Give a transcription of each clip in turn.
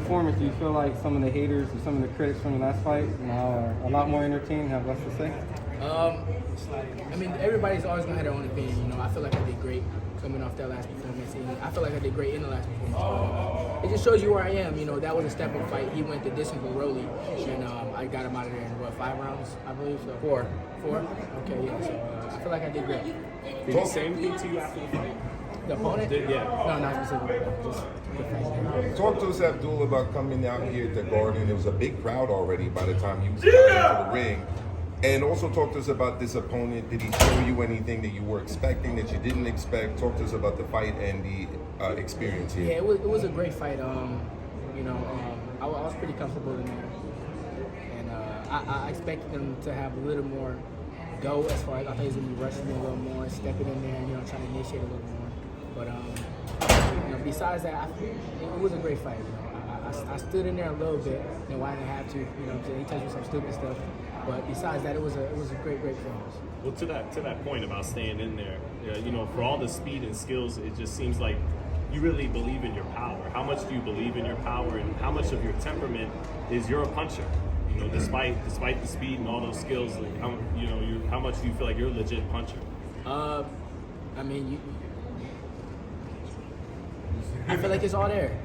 performance, do you feel like some of the haters or some of the critics from the last fight, are a lot more entertained, have less to say? I mean, everybody's always gonna have their own opinion. I feel like I did great coming off that last performance, and I feel like I did great in the last performance. It just shows you where I am. That was a step-up fight. He went the distance with Rolly, and I got him out of there in 5 rounds, I believe. So 4. Okay, yeah. So I feel like I did great. Did he say anything to you after the fight? The opponent? Yeah. No, not specifically. Just the fight. Talk to us, Abdullah, about coming out here at the Garden. It was a big crowd already by the time you got into the ring. And also talk to us about this opponent. Did he show you anything that you were expecting, that you didn't expect? Talk to us about the fight and the experience here. Yeah, it was a great fight. I was pretty comfortable in there. And I expected them to have a little more go as far as I thought he was going to be rushing me a little more, stepping in there, trying to initiate a little more. But besides that, it was a great fight. I stood in there a little bit, why I didn't have to. He touched me some stupid stuff. But besides that, it was a great performance. Well, to that point about staying in there, for all the speed and skills, it just seems like you really believe in your power. How much do you believe in your power, and how much of your temperament is you're a puncher? Despite the speed and all those skills, like how much do you feel like you're a legit puncher? I feel like it's all there,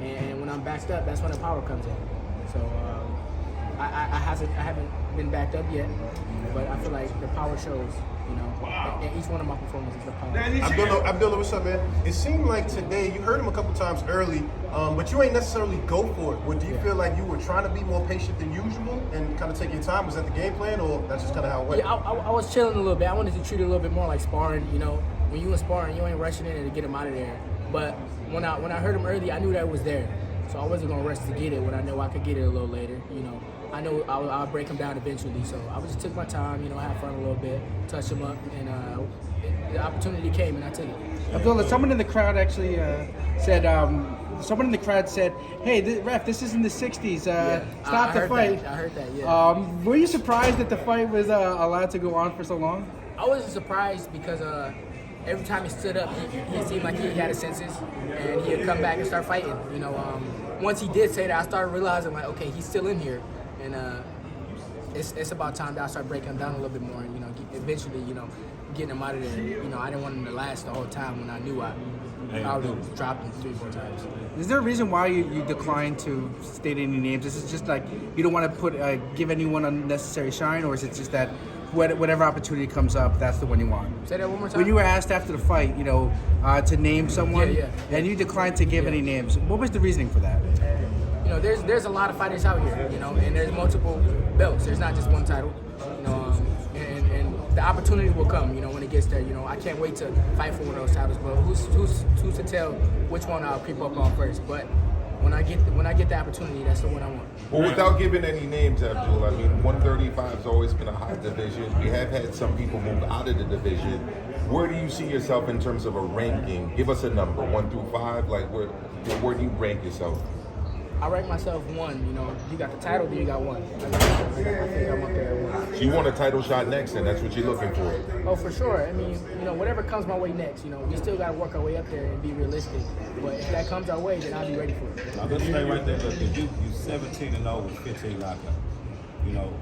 and when I'm backed up, that's when the power comes in. So I haven't been backed up yet, but I feel like the power shows, in each one of my performances, the power. Abdullah, what's up, man? It seemed like today, you heard him a couple times early, but you ain't necessarily go for it. Do you feel like you were trying to be more patient than usual and kind of take your time? Was that the game plan, or that's just kind of how it went? Yeah, I was chilling a little bit. I wanted to treat it a little bit more like sparring. When you in sparring, you ain't rushing in to get him out of there. But when I heard him early, I knew that it was there. So I wasn't going to rush to get it when I know I could get it a little later. I know I'll break him down eventually. So I just took my time, have fun a little bit, touch him up, and the opportunity came, and I took it. Abdullah, someone in the crowd actually said, hey, ref, this is in the 60s. Stop the fight. I heard that, yeah. Were you surprised that the fight was allowed to go on for so long? I wasn't surprised because every time he stood up, he seemed like he had his senses, and he'd come back and start fighting. Once he did say that, I started realizing, like, okay, he's still in here, and it's about time that I start breaking him down a little bit more, and eventually, getting him out of there. I didn't want him to last the whole time when I knew I would have dropped him 3-4 times. Is there a reason why you declined to state any names? Is it just like you don't want to give anyone unnecessary shine, or is it just that whatever opportunity comes up, that's the one you want? Say that one more time. When you were asked after the fight, to name someone, yeah. And you declined to give any names, what was the reasoning for that? There's a lot of fighters out here, and there's multiple belts. There's not just one title, and the opportunity will come, when it gets there. I can't wait to fight for one of those titles, but who's to tell which one I'll creep up on first? But when I get the opportunity, that's the one I want. Well, without giving any names, Abdullah, 135 has always been a high division. We have had some people move out of the division. Where do you see yourself in terms of a ranking? Give us a number, 1 through 5. Like, where do you rank yourself? I rank myself 1. You got the title, then you got 1. I think I'm up there at 1. So you want a title shot next, and that's what you're looking for? Oh, for sure. Whatever comes my way next, we still got to work our way up there and be realistic. But if that comes our way, then I'll be ready for it. Now, let's stay right there. Look, you 17-0 with 15 knockouts.